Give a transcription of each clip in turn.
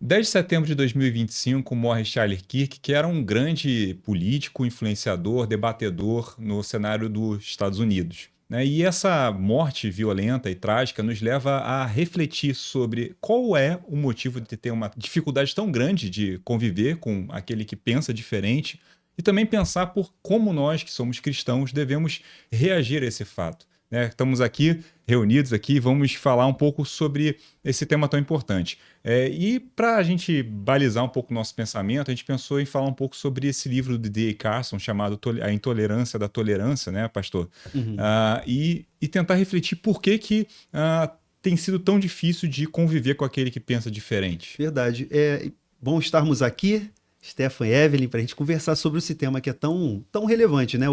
10 de setembro de 2025 morre Charles Kirk, que era um grande político, influenciador, debatedor no cenário dos Estados Unidos, né? E essa morte violenta e trágica nos leva a refletir sobre qual é o motivo de ter uma dificuldade tão grande de conviver com aquele que pensa diferente e também pensar por como nós, que somos cristãos, devemos reagir a esse fato, né? Estamos aqui reunidos aqui, vamos falar um pouco sobre esse tema tão importante. E para a gente balizar um pouco o nosso pensamento, a gente pensou em falar um pouco sobre esse livro de D.A. Carson, chamado A Intolerância da Tolerância, né, pastor? Uhum. E tentar refletir por que tem sido tão difícil de conviver com aquele que pensa diferente. Verdade. É bom estarmos aqui, Stefan e Evelyn, para a gente conversar sobre esse tema que é tão relevante, né?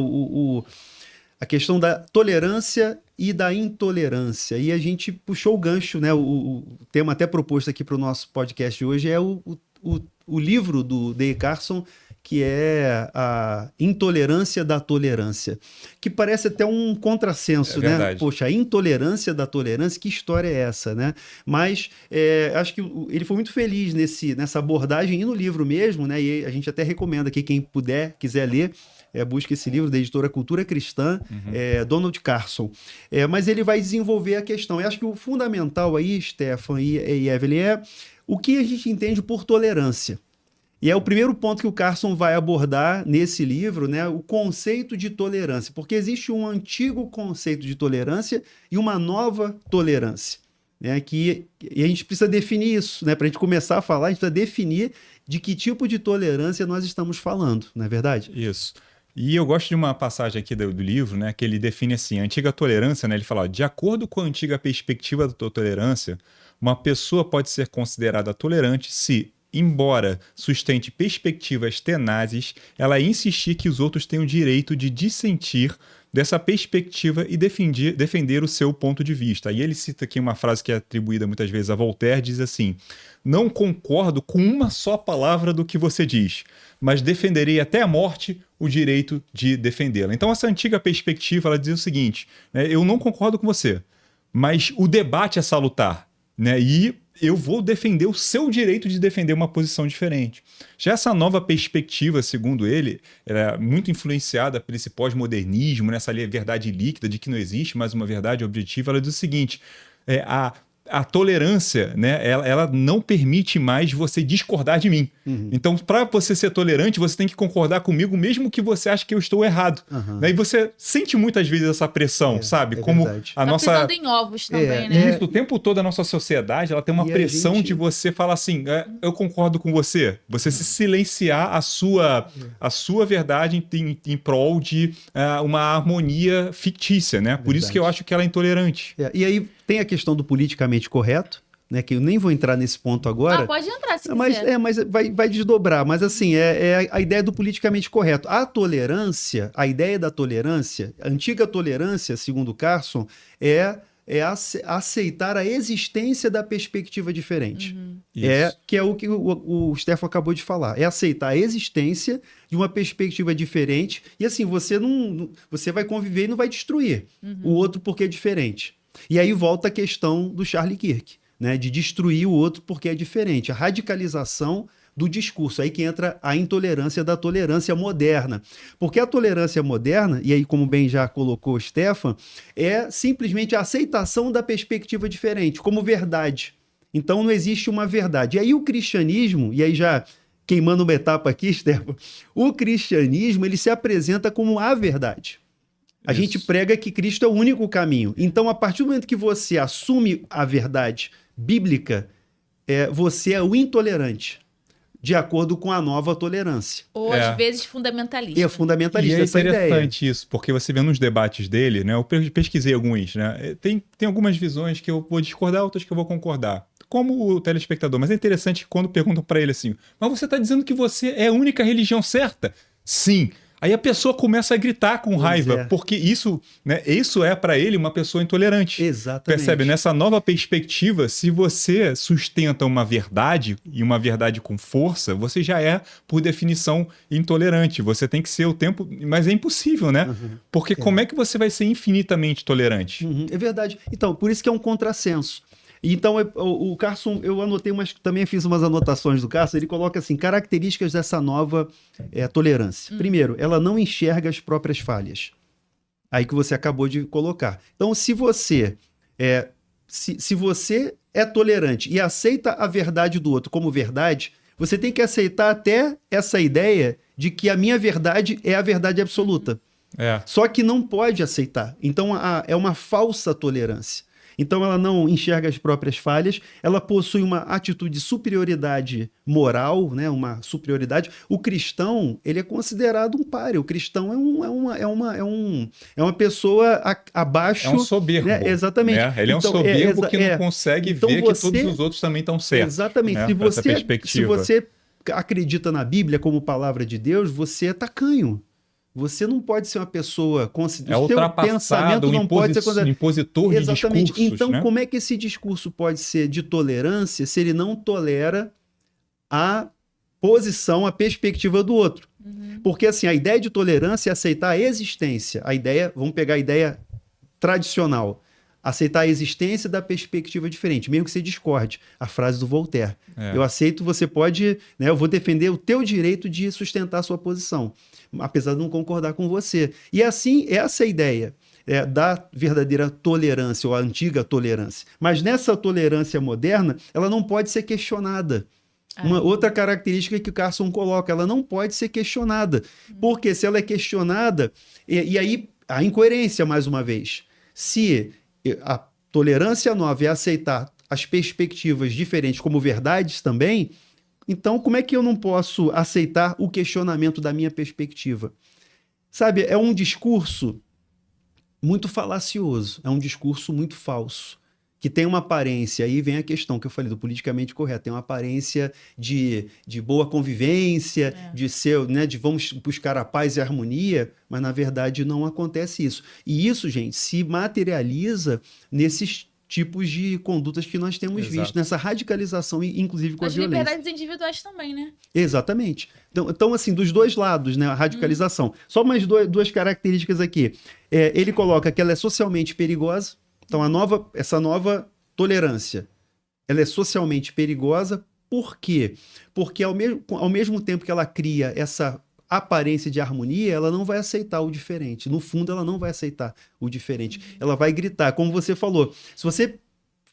A questão da tolerância e da intolerância. E a gente puxou o gancho, né? O tema até proposto aqui para o nosso podcast de hoje é o livro do D.A. Carson, que é a Intolerância da Tolerância, que parece até um contrassenso, né? Verdade. Poxa, a intolerância da tolerância, que história é essa, né? Mas acho que ele foi muito feliz nessa abordagem e no livro mesmo, né? E a gente até recomenda aqui, quem quiser ler, busca esse livro da editora Cultura Cristã, Donald Carson. Mas ele vai desenvolver a questão. Eu acho que o fundamental aí, Stefan e Evelyn, é o que a gente entende por tolerância. E é o primeiro ponto que o Carson vai abordar nesse livro, né? O conceito de tolerância. Porque existe um antigo conceito de tolerância e uma nova tolerância, né? E a gente precisa definir isso, né? Para a gente começar a falar, a gente precisa definir de que tipo de tolerância nós estamos falando, não é verdade? Isso. E eu gosto de uma passagem aqui do livro, né, que ele define assim, a antiga tolerância, né, ele fala, ó, de acordo com a antiga perspectiva da tolerância, uma pessoa pode ser considerada tolerante se, embora sustente perspectivas tenazes, ela insistir que os outros têm o direito de dissentir dessa perspectiva e defender o seu ponto de vista. E ele cita aqui uma frase que é atribuída muitas vezes a Voltaire, diz assim, não concordo com uma só palavra do que você diz, mas defenderei até a morte o direito de defendê-la. Então essa antiga perspectiva, ela diz o seguinte, né, eu não concordo com você, mas o debate é salutar, né, e eu vou defender o seu direito de defender uma posição diferente. Já essa nova perspectiva, segundo ele, era muito influenciada por esse pós-modernismo, nessa verdade líquida de que não existe mais uma verdade objetiva. Ela diz o seguinte, a tolerância, né, ela não permite mais você discordar de mim. Uhum. Então, para você ser tolerante, você tem que concordar comigo, mesmo que você ache que eu estou errado. Uhum. Né? E você sente muitas vezes essa pressão, sabe? Como verdade. a nossa... pisando em ovos também, né? Isso, o tempo todo a nossa sociedade, ela tem uma pressão de você falar assim, eu concordo com você. Você se silenciar a sua verdade em prol de uma harmonia fictícia, né? Por isso que eu acho que ela é intolerante. E aí tem a questão do politicamente correto, né, que eu nem vou entrar nesse ponto agora. Pode entrar se quiser. Mas vai desdobrar. Mas assim, é a ideia do politicamente correto. A tolerância, a ideia da tolerância, a antiga tolerância, segundo Carson, é aceitar a existência da perspectiva diferente. Uhum. Que é o que o Stefan acabou de falar. É aceitar a existência de uma perspectiva diferente. E assim, você vai conviver e não vai destruir o outro porque é diferente. E aí volta a questão do Charlie Kirk, né, de destruir o outro porque é diferente. A radicalização do discurso. Aí que entra a intolerância da tolerância moderna. Porque a tolerância moderna, e aí como bem já colocou o Stefan, é simplesmente a aceitação da perspectiva diferente, como verdade. Então não existe uma verdade. E aí o cristianismo, e aí já queimando uma etapa aqui, Stefan, o cristianismo ele se apresenta como a verdade. A gente prega que Cristo é o único caminho. Então, a partir do momento que você assume a verdade bíblica, você é o intolerante, de acordo com a nova tolerância. Ou às vezes fundamentalista. É fundamentalista, e é essa interessante ideia. Isso, porque você vê nos debates dele, né? Eu pesquisei alguns, né? Tem algumas visões que eu vou discordar, outras que eu vou concordar. Como o telespectador. Mas é interessante quando perguntam para ele assim, mas você está dizendo que você é a única religião certa? Sim. Aí a pessoa começa a gritar com raiva, porque isso é para ele uma pessoa intolerante. Exatamente. Percebe? Nessa nova perspectiva, se você sustenta uma verdade, e uma verdade com força, você já é, por definição, intolerante. Você tem que ser o tempo... Mas é impossível, né? Porque como é que você vai ser infinitamente tolerante? É verdade. Então, por isso que é um contrassenso. Então, o Carson, eu anotei também fiz umas anotações do Carson, ele coloca assim, características dessa nova tolerância. Primeiro, ela não enxerga as próprias falhas. Aí que você acabou de colocar. Então, se você é tolerante e aceita a verdade do outro como verdade, você tem que aceitar até essa ideia de que a minha verdade é a verdade absoluta. Só que não pode aceitar. Então, é uma falsa tolerância. Então, ela não enxerga as próprias falhas, ela possui uma atitude de superioridade moral, né? Uma superioridade. O cristão, ele é considerado um páreo. O cristão é uma pessoa abaixo... É um soberbo. Né? Exatamente. Ele é um soberbo que não consegue ver que todos os outros também estão certos. Exatamente. Né? Se você acredita na Bíblia como palavra de Deus, você é tacanho. Você não pode ser uma pessoa... O seu pensamento não pode ser... impositor de discursos. Então, né? como é que esse discurso pode ser de tolerância se ele não tolera a posição, a perspectiva do outro? Porque, assim, a ideia de tolerância é aceitar a existência. Vamos pegar a ideia tradicional. Aceitar a existência da perspectiva diferente, mesmo que você discorde. A frase do Voltaire. Eu aceito, você pode... Né, eu vou defender o teu direito de sustentar a sua posição, apesar de não concordar com você. E assim, essa é a ideia da verdadeira tolerância, ou a antiga tolerância. Mas nessa tolerância moderna, ela não pode ser questionada. Uma outra característica que o Carson coloca, ela não pode ser questionada. Porque se ela é questionada, e aí a incoerência, mais uma vez. Se a tolerância nova é aceitar as perspectivas diferentes como verdades também, então como é que eu não posso aceitar o questionamento da minha perspectiva? Sabe, é um discurso muito falacioso, é um discurso muito falso, que tem uma aparência, aí vem a questão que eu falei do politicamente correto, tem uma aparência de boa convivência, de ser, né, de vamos buscar a paz e a harmonia, mas na verdade não acontece isso. E isso, gente, se materializa nesses tipos de condutas que nós temos visto, nessa radicalização, inclusive com a violência. As liberdades individuais também, né? Exatamente. Então, assim, dos dois lados, né, a radicalização. Só mais duas características aqui. Ele coloca que ela é socialmente perigosa. Então, essa nova tolerância, ela é socialmente perigosa. Por quê? Porque ao mesmo tempo que ela cria essa aparência de harmonia, ela não vai aceitar o diferente. No fundo, ela não vai aceitar o diferente. Ela vai gritar, como você falou. Se você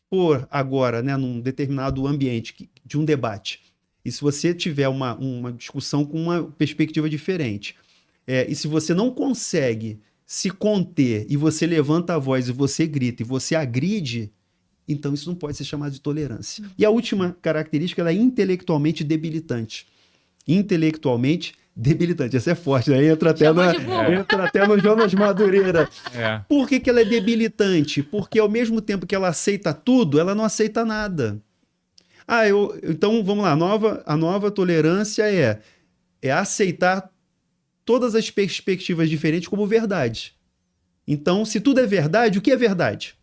for agora, né, num determinado ambiente de um debate, e se você tiver uma discussão com uma perspectiva diferente, e se você não consegue se conter, e você levanta a voz, e você grita, e você agride, então isso não pode ser chamado de tolerância. E a última característica, ela é intelectualmente debilitante. Intelectualmente debilitante. Essa é forte, né? Entra até no Jonas Madureira. Por que ela é debilitante? Porque ao mesmo tempo que ela aceita tudo, ela não aceita nada. Então, vamos lá. A nova tolerância é aceitar todas as perspectivas diferentes como verdade. Então, se tudo é verdade, o que é verdade?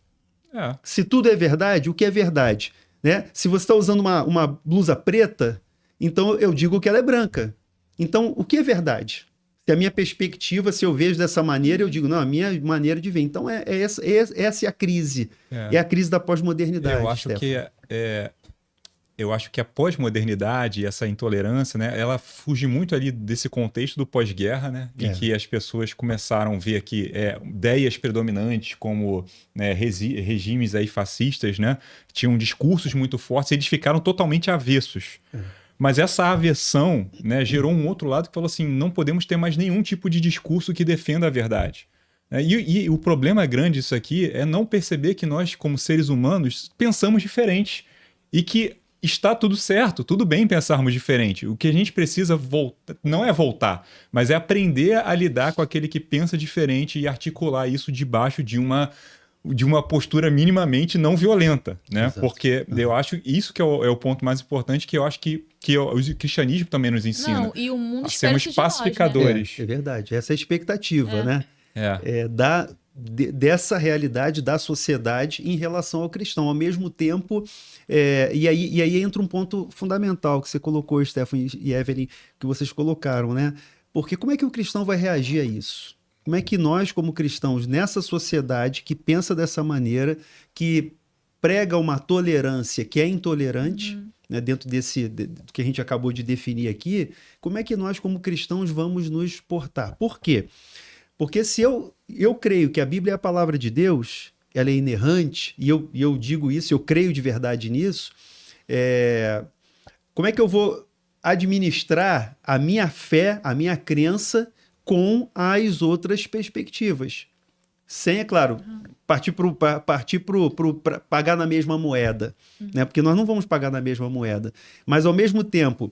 Se tudo é verdade, o que é verdade? Né? Se você está usando uma blusa preta, então eu digo que ela é branca. Então, o que é verdade? Se a minha perspectiva, se eu vejo dessa maneira, eu digo, não, a minha maneira de ver. Então, essa é a crise. É a crise da pós-modernidade. Eu acho que a pós-modernidade, essa intolerância, né, ela fuge muito ali desse contexto do pós-guerra, né, em que as pessoas começaram a ver aqui ideias predominantes como, né, regimes aí fascistas, né, tinham discursos muito fortes e eles ficaram totalmente avessos. Mas essa aversão, né, gerou um outro lado que falou assim, não podemos ter mais nenhum tipo de discurso que defenda a verdade. E o problema grande disso aqui é não perceber que nós, como seres humanos, pensamos diferente e que está tudo certo, tudo bem pensarmos diferente. O que a gente precisa não é voltar, mas é aprender a lidar com aquele que pensa diferente e articular isso debaixo de uma postura minimamente não violenta, né? Exato. Porque eu acho isso que é o ponto mais importante, que eu acho que o cristianismo também nos ensina. Não, e o mundo sermos pacificadores. Nós, né? É verdade, essa é a expectativa, né? Dessa realidade da sociedade em relação ao cristão. Ao mesmo tempo, e aí entra um ponto fundamental que você colocou, Stefan e Evelyn, que vocês colocaram, né? Porque como é que o cristão vai reagir a isso? Como é que nós, como cristãos, nessa sociedade que pensa dessa maneira, que prega uma tolerância que é intolerante, né, dentro do que a gente acabou de definir aqui, como é que nós, como cristãos, vamos nos portar? Por quê? Porque se eu creio que a Bíblia é a palavra de Deus, ela é inerrante, e eu digo isso, eu creio de verdade nisso, como é que eu vou administrar a minha fé, a minha crença com as outras perspectivas? Sem, é claro, partir para pagar na mesma moeda, né? Porque nós não vamos pagar na mesma moeda. Mas, ao mesmo tempo,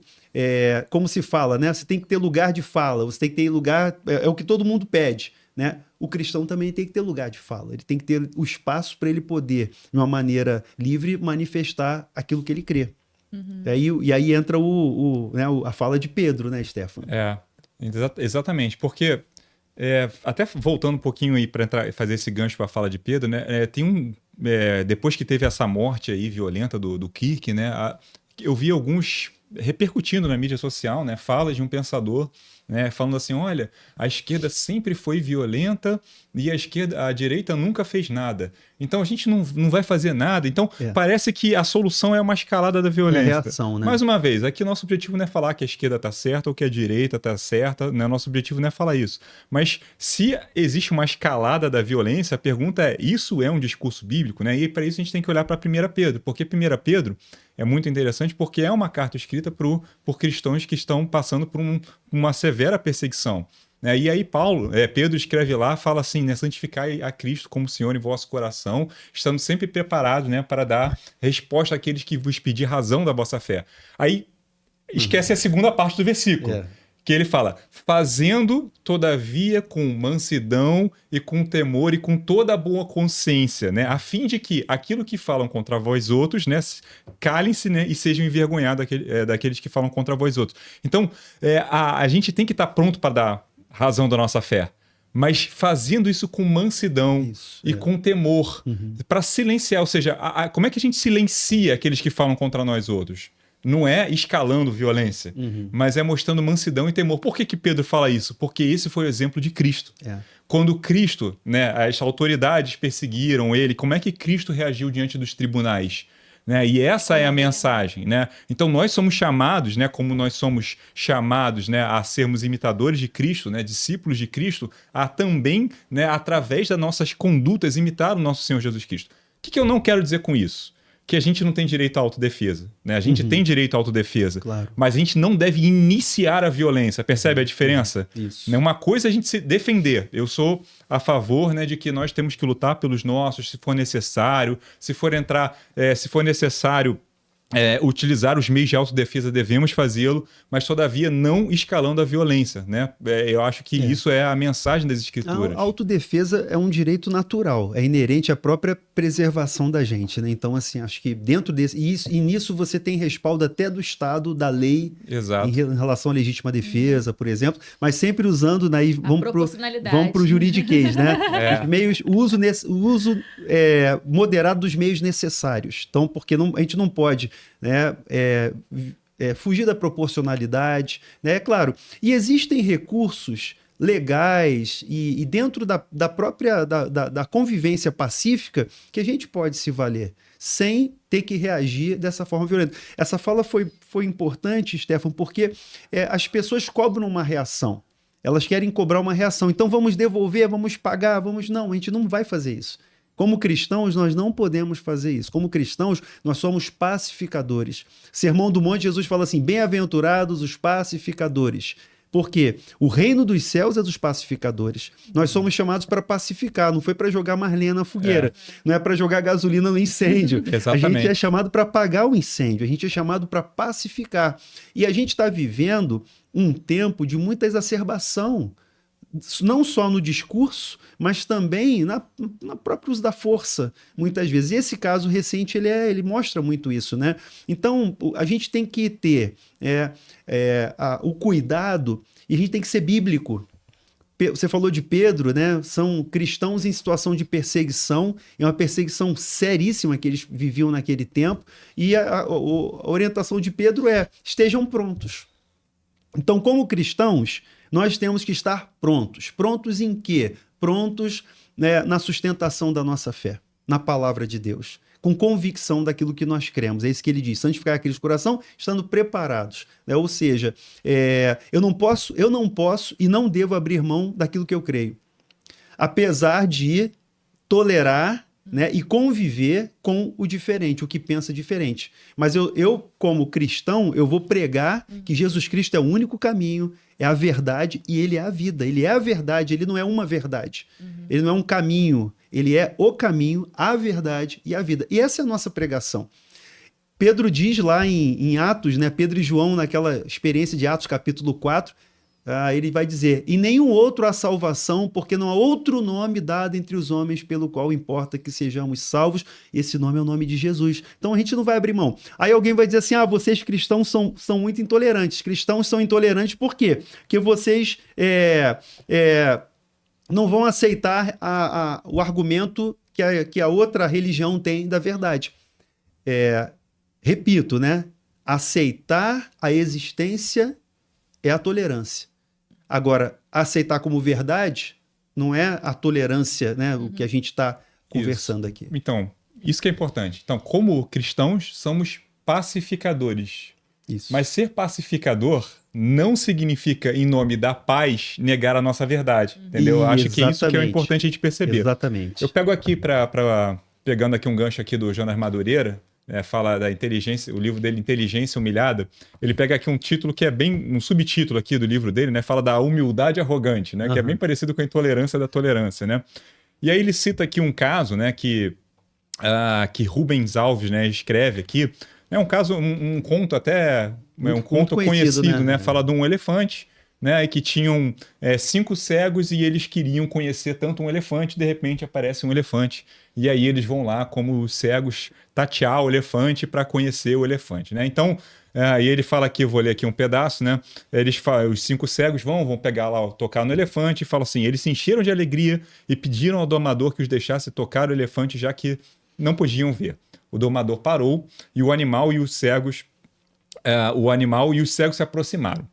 como se fala, né? Você tem que ter lugar de fala, você tem que ter lugar... É o que todo mundo pede, né? O cristão também tem que ter lugar de fala. Ele tem que ter o espaço para ele poder, de uma maneira livre, manifestar aquilo que ele crê. E aí entra a fala de Pedro, né, Stefano? Exatamente, porque... até voltando um pouquinho aí para fazer esse gancho para a fala de Pedro, né? Depois que teve essa morte aí violenta do Kirk, né? Eu vi alguns repercutindo na mídia social, né? Falas de um pensador, né? Falando assim, olha, a esquerda sempre foi violenta e a direita nunca fez nada. Então a gente não vai fazer nada. Então parece que a solução é uma escalada da violência. É a reação, né? Mais uma vez, aqui nosso objetivo não é falar que a esquerda está certa ou que a direita está certa, né? Nosso objetivo não é falar isso. Mas se existe uma escalada da violência, a pergunta é, isso é um discurso bíblico, né? E para isso a gente tem que olhar para 1 Pedro, porque 1 Pedro é muito interessante porque é uma carta escrita por cristãos que estão passando por uma severa perseguição. E aí Pedro escreve lá, fala assim, né, santificai a Cristo como Senhor em vosso coração, estando sempre preparados, né, para dar resposta àqueles que vos pedir razão da vossa fé. Aí esquece a segunda parte do versículo, que ele fala, fazendo todavia com mansidão e com temor e com toda a boa consciência, né, a fim de que aquilo que falam contra vós outros, né, calem-se, né, e sejam envergonhados daqueles que falam contra vós outros. Então, a gente tem que estar pronto para dar razão da nossa fé, mas fazendo isso com mansidão e com temor, para silenciar, ou seja, como é que a gente silencia aqueles que falam contra nós outros? Não é escalando violência, mas é mostrando mansidão e temor. Por que Pedro fala isso? Porque esse foi o exemplo de Cristo. Quando Cristo, né, as autoridades perseguiram ele, como é que Cristo reagiu diante dos tribunais? Né? E essa é a mensagem, né? Então nós somos chamados, né, como nós somos chamados, né, a sermos imitadores de Cristo, né, discípulos de Cristo, a também, né, através das nossas condutas, imitar o nosso Senhor Jesus Cristo. O que eu não quero dizer com isso? Que a gente não tem direito à autodefesa, né? A gente tem direito à autodefesa, mas a gente não deve iniciar a violência. Percebe a diferença? Isso. Uma coisa é a gente se defender. Eu sou a favor, né, de que nós temos que lutar pelos nossos, se for necessário, se for necessário utilizar os meios de autodefesa, devemos fazê-lo, mas todavia não escalando a violência, né? Eu acho que isso é a mensagem das Escrituras. A autodefesa é um direito natural, é inerente à própria preservação da gente, né? Então, assim, acho que dentro desse... E nisso você tem respaldo até do Estado, da lei, em relação à legítima defesa, por exemplo, mas sempre usando... Né, vamos para o juridiquês, né? O uso moderado dos meios necessários. Então, porque a gente não pode... né, fugir da proporcionalidade, né? É claro. E existem recursos legais e dentro da própria da convivência pacífica que a gente pode se valer sem ter que reagir dessa forma violenta. Essa fala foi importante, Stefano, porque as pessoas cobram uma reação. Elas querem cobrar uma reação. Então vamos devolver, vamos pagar, Não, a gente não vai fazer isso. Como cristãos, nós não podemos fazer isso. Como cristãos, nós somos pacificadores. Sermão do Monte, Jesus fala assim, bem-aventurados os pacificadores. Porque o reino dos céus é dos pacificadores. Nós somos chamados para pacificar, não foi para jogar marlenha na fogueira, não é para jogar gasolina no incêndio. Exatamente. A gente é chamado para apagar o incêndio, a gente é chamado para pacificar. E a gente está vivendo um tempo de muita exacerbação, não só no discurso, mas também na próprio uso da força, muitas vezes. E esse caso recente, ele mostra muito isso, né? Então, a gente tem que ter o cuidado e a gente tem que ser bíblico. Você falou de Pedro, né? São cristãos em situação de perseguição, é uma perseguição seríssima que eles viviam naquele tempo, e a orientação de Pedro é, estejam prontos. Então, como cristãos, nós temos que estar prontos. Prontos em quê? Prontos, né, na sustentação da nossa fé, na palavra de Deus. com convicção daquilo que nós cremos. É isso que ele diz, santificar aqueles coração, estando preparados. Né? Ou seja, eu não posso e não devo abrir mão daquilo que eu creio. Apesar de tolerar, né, e conviver com o diferente, o que pensa diferente. Mas eu, como cristão, eu vou pregar que Jesus Cristo é o único caminho, é a verdade e ele é a vida. Ele é a verdade, ele não é uma verdade. Ele não é um caminho, ele é o caminho, a verdade e a vida. E essa é a nossa pregação. Pedro diz lá em Atos, né, Pedro e João, naquela experiência de Atos capítulo 4, ele vai dizer, em nenhum outro há salvação, porque não há outro nome dado entre os homens pelo qual importa que sejamos salvos. Esse nome é o nome de Jesus. Então a gente não vai abrir mão. Aí alguém vai dizer assim, vocês cristãos são muito intolerantes. Cristãos são intolerantes por quê? Porque vocês não vão aceitar o argumento que a outra religião tem da verdade. Repito, né? Aceitar a existência é a tolerância. Agora, aceitar como verdade não é a tolerância, né? O que a gente está conversando aqui. Então, isso que é importante. Então, como cristãos, somos pacificadores. Isso. Mas ser pacificador não significa, em nome da paz, negar a nossa verdade. Entendeu? Eu acho que isso que é importante a gente perceber. Exatamente. Eu pego aqui, pegando aqui um gancho aqui do Jonas Madureira, fala da inteligência, o livro dele, Inteligência Humilhada, ele pega aqui um título que é bem, um subtítulo aqui do livro dele, né? Fala da humildade arrogante, né? Que é bem parecido com a intolerância da tolerância, né? E aí ele cita aqui um caso, né? Que Rubens Alves, né? Escreve aqui. É um caso, um conto até, um conto conhecido, né? Fala de um elefante, né, e que tinham 5 cegos e eles queriam conhecer tanto um elefante, de repente aparece um elefante. E aí eles vão lá, como os cegos, tatear o elefante para conhecer o elefante, né? Então, aí ele fala aqui, eu vou ler aqui um pedaço, né? Os 5 cegos vão pegar lá, tocar no elefante e falam assim, eles se encheram de alegria e pediram ao domador que os deixasse tocar o elefante, já que não podiam ver. O domador parou e o animal e os cegos se aproximaram.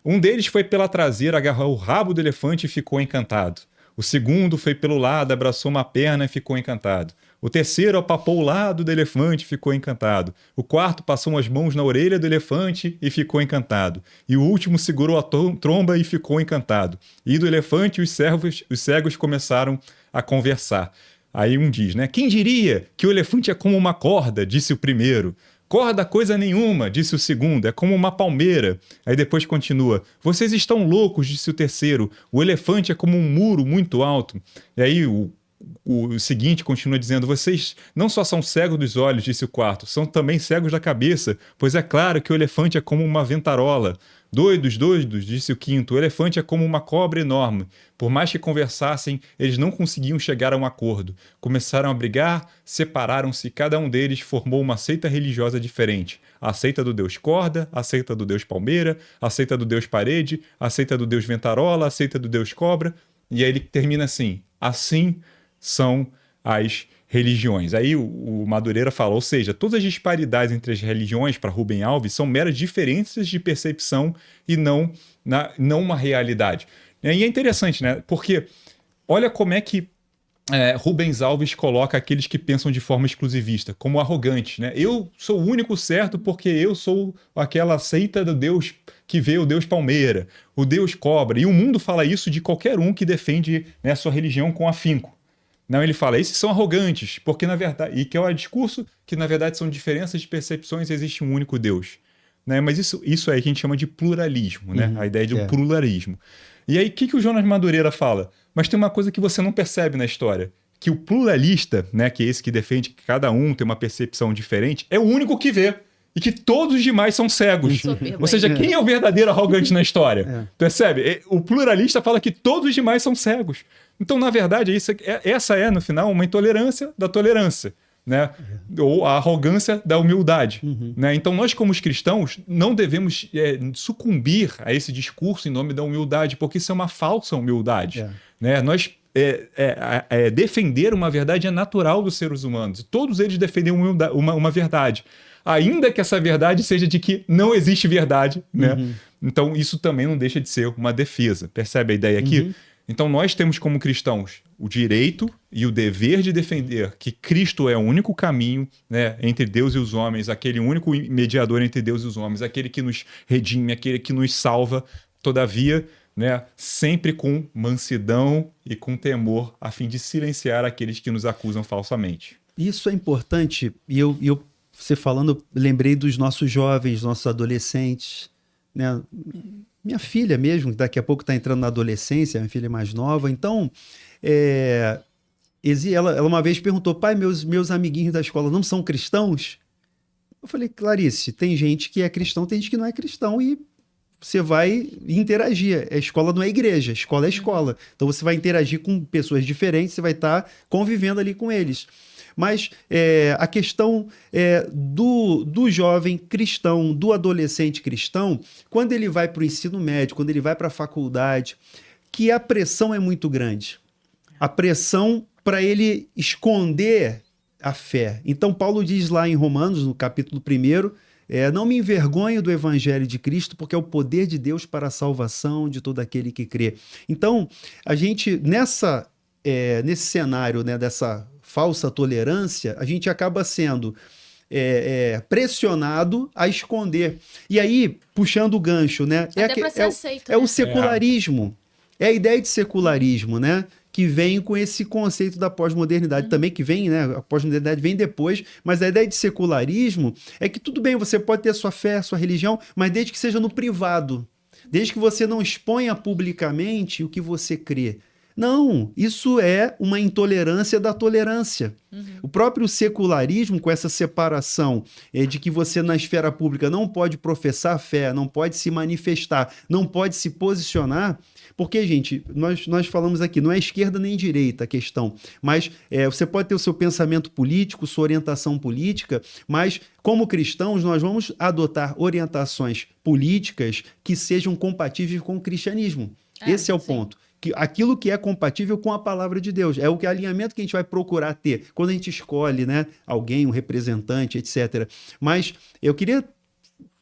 Um deles foi pela traseira, agarrou o rabo do elefante e ficou encantado. O segundo foi pelo lado, abraçou uma perna e ficou encantado. O terceiro apapou o lado do elefante e ficou encantado. O quarto passou as mãos na orelha do elefante e ficou encantado. E o último segurou a tromba e ficou encantado. E do elefante os cegos começaram a conversar. Aí um diz, né? Quem diria que o elefante é como uma corda, disse o primeiro. Corda coisa nenhuma, disse o segundo, é como uma palmeira. Aí depois continua, vocês estão loucos, disse o terceiro, o elefante é como um muro muito alto. E aí o seguinte continua dizendo, vocês não só são cegos dos olhos, disse o quarto, são também cegos da cabeça, pois é claro que o elefante é como uma ventarola. Doidos, disse o quinto, o elefante é como uma cobra enorme. Por mais que conversassem, eles não conseguiam chegar a um acordo. Começaram a brigar, separaram-se e cada um deles formou uma seita religiosa diferente. A seita do deus corda, a seita do deus palmeira, a seita do deus parede, a seita do deus ventarola, a seita do deus cobra. E aí ele termina assim, assim são as religiões. Aí o Madureira fala, ou seja, todas as disparidades entre as religiões para Rubem Alves são meras diferenças de percepção e não uma realidade. E é interessante, né? Porque olha como é que Rubens Alves coloca aqueles que pensam de forma exclusivista, como arrogantes, né? Eu sou o único certo porque eu sou aquela seita do Deus que vê o Deus palmeira, o Deus cobra. E o mundo fala isso de qualquer um que defende, né, sua religião com afinco. Não, ele fala, esses são arrogantes, porque na verdade, e que é o discurso que na verdade são diferenças de percepções e existe um único Deus. Né? Mas isso aí a gente chama de pluralismo, né? A ideia de um pluralismo. E aí, o que o Jonas Madureira fala? Mas tem uma coisa que você não percebe na história, que o pluralista, né, que é esse que defende que cada um tem uma percepção diferente, é o único que vê. E que todos os demais são cegos. Ou seja, quem é o verdadeiro arrogante na história? Percebe? O pluralista fala que todos os demais são cegos. Então, na verdade, essa é, no final, uma intolerância da tolerância, né? Ou a arrogância da humildade. Né? Então, nós, como os cristãos, não devemos sucumbir a esse discurso em nome da humildade, porque isso é uma falsa humildade. Né? Nós defender uma verdade é natural dos seres humanos. Todos eles defendem uma verdade. Ainda que essa verdade seja de que não existe verdade, né? Então isso também não deixa de ser uma defesa. Percebe a ideia aqui? Então nós temos como cristãos o direito e o dever de defender que Cristo é o único caminho, né, entre Deus e os homens, aquele único mediador entre Deus e os homens, aquele que nos redime, aquele que nos salva, todavia, né, sempre com mansidão e com temor, a fim de silenciar aqueles que nos acusam falsamente. Isso é importante, e você falando, lembrei dos nossos jovens, nossos adolescentes, né? Minha filha mesmo, daqui a pouco está entrando na adolescência, minha filha é mais nova. Então, ela uma vez perguntou, pai, meus amiguinhos da escola não são cristãos? Eu falei, Clarice, tem gente que é cristão, tem gente que não é cristão e você vai interagir. A escola não é igreja, a escola é escola. Então você vai interagir com pessoas diferentes, você vai estar convivendo ali com eles. Mas a questão do jovem cristão, do adolescente cristão, quando ele vai para o ensino médio, quando ele vai para a faculdade, que a pressão é muito grande. A pressão para ele esconder a fé. Então Paulo diz lá em Romanos, no capítulo 1, não me envergonho do evangelho de Cristo, porque é o poder de Deus para a salvação de todo aquele que crê. Então, a gente, nesse cenário, né, dessa falsa tolerância, a gente acaba sendo pressionado a esconder. E aí, puxando o gancho, né? É o secularismo. É a ideia de secularismo, né? Que vem com esse conceito da pós-modernidade também, que vem, né? A pós-modernidade vem depois, mas a ideia de secularismo é que tudo bem, você pode ter a sua fé, a sua religião, mas desde que seja no privado. Desde que você não exponha publicamente o que você crê. Não, isso é uma intolerância da tolerância. O próprio secularismo, com essa separação de que você na esfera pública não pode professar fé, não pode se manifestar, não pode se posicionar, porque, gente, nós falamos aqui, não é esquerda nem direita a questão, mas você pode ter o seu pensamento político, sua orientação política, mas como cristãos nós vamos adotar orientações políticas que sejam compatíveis com o cristianismo. Esse é o ponto. Aquilo que é compatível com a palavra de Deus. É o alinhamento que a gente vai procurar ter quando a gente escolhe, né, alguém, um representante, etc. Mas eu queria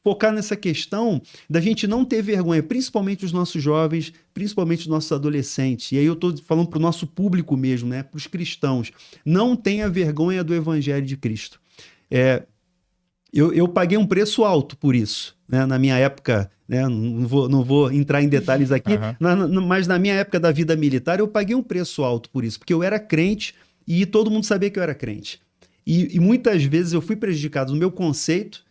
focar nessa questão da gente não ter vergonha, principalmente os nossos jovens, principalmente os nossos adolescentes. E aí eu estou falando para o nosso público mesmo, né, para os cristãos. Não tenha vergonha do evangelho de Cristo. Eu paguei um preço alto por isso, né? Na minha época, né? Não vou entrar em detalhes aqui, mas na minha época da vida militar eu paguei um preço alto por isso, porque eu era crente e todo mundo sabia que eu era crente. E muitas vezes eu fui prejudicado no meu conceito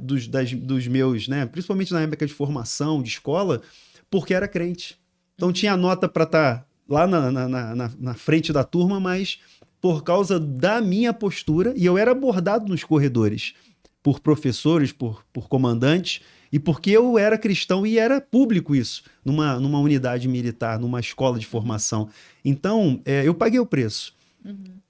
dos meus, né? Principalmente na época de formação, de escola, porque era crente. Então tinha nota para estar lá na frente da turma, mas por causa da minha postura, e eu era abordado nos corredores por professores, por comandantes, e porque eu era cristão e era público isso, numa unidade militar, numa escola de formação. Então, eu paguei o preço.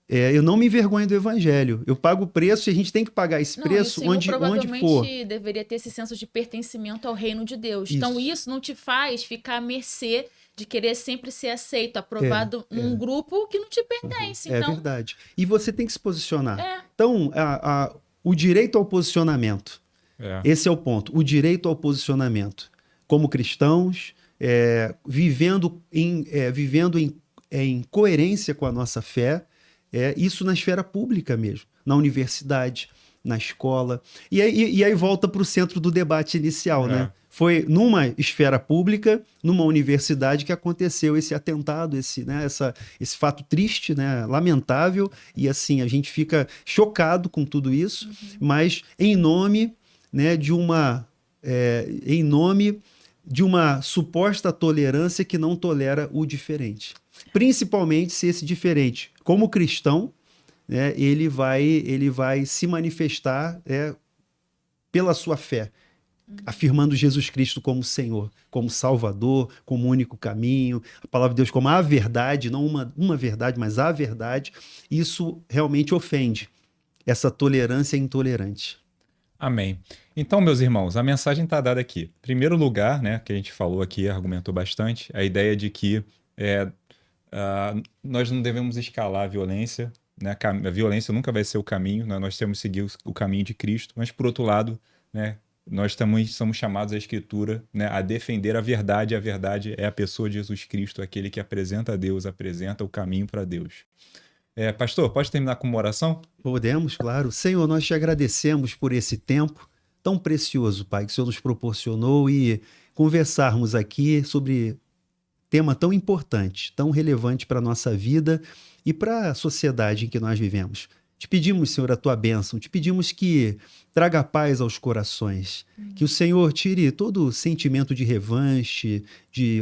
Eu não me envergonho do evangelho. Eu pago o preço e a gente tem que pagar esse preço onde for. Provavelmente deveria ter esse senso de pertencimento ao reino de Deus. Isso. Então, isso não te faz ficar à mercê de querer sempre ser aceito, aprovado num grupo que não te pertence. É verdade. E você tem que se posicionar. Então, o direito ao posicionamento. Esse é o ponto. O direito ao posicionamento. Como cristãos, vivendo em coerência com a nossa fé, isso na esfera pública mesmo, na universidade, na escola. E aí volta para o centro do debate inicial, né? Foi numa esfera pública, numa universidade, que aconteceu esse atentado, esse fato triste, né? Lamentável, e assim, a gente fica chocado com tudo isso, mas em nome, né, de uma suposta tolerância que não tolera o diferente. Principalmente se esse diferente, como cristão, né, ele vai se manifestar pela sua fé, afirmando Jesus Cristo como Senhor, como Salvador, como único caminho, a palavra de Deus como a verdade, não uma verdade, mas a verdade. Isso realmente ofende. Essa tolerância é intolerante. Amém. Então, meus irmãos, a mensagem está dada aqui. Em primeiro lugar, né, que a gente falou aqui, argumentou bastante, a ideia de que nós não devemos escalar a violência, né? A violência nunca vai ser o caminho, né? Nós temos que seguir o caminho de Cristo, mas, por outro lado, né, nós também somos chamados à Escritura, né, a defender a verdade. A verdade é a pessoa de Jesus Cristo, aquele que apresenta a Deus, apresenta o caminho para Deus. Pastor, pode terminar com uma oração? Podemos, claro. Senhor, nós te agradecemos por esse tempo tão precioso, Pai, que o Senhor nos proporcionou e conversarmos aqui sobre tema tão importante, tão relevante para a nossa vida e para a sociedade em que nós vivemos. Te pedimos, Senhor, a tua bênção, te pedimos que traga paz aos corações, que o Senhor tire todo o sentimento de revanche,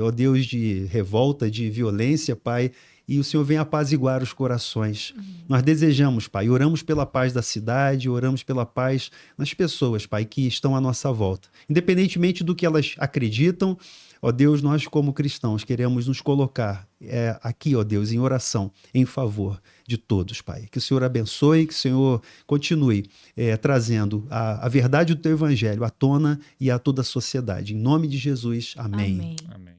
ó Deus, de revolta, de violência, Pai, e o Senhor venha apaziguar os corações. Nós desejamos, Pai, oramos pela paz da cidade, oramos pela paz nas pessoas, Pai, que estão à nossa volta. Independentemente do que elas acreditam, ó Deus, nós como cristãos queremos nos colocar aqui, ó Deus, em oração, em favor de todos, Pai. Que o Senhor abençoe, que o Senhor continue trazendo a verdade do teu evangelho à tona e a toda a sociedade. Em nome de Jesus, amém. Amém. Amém.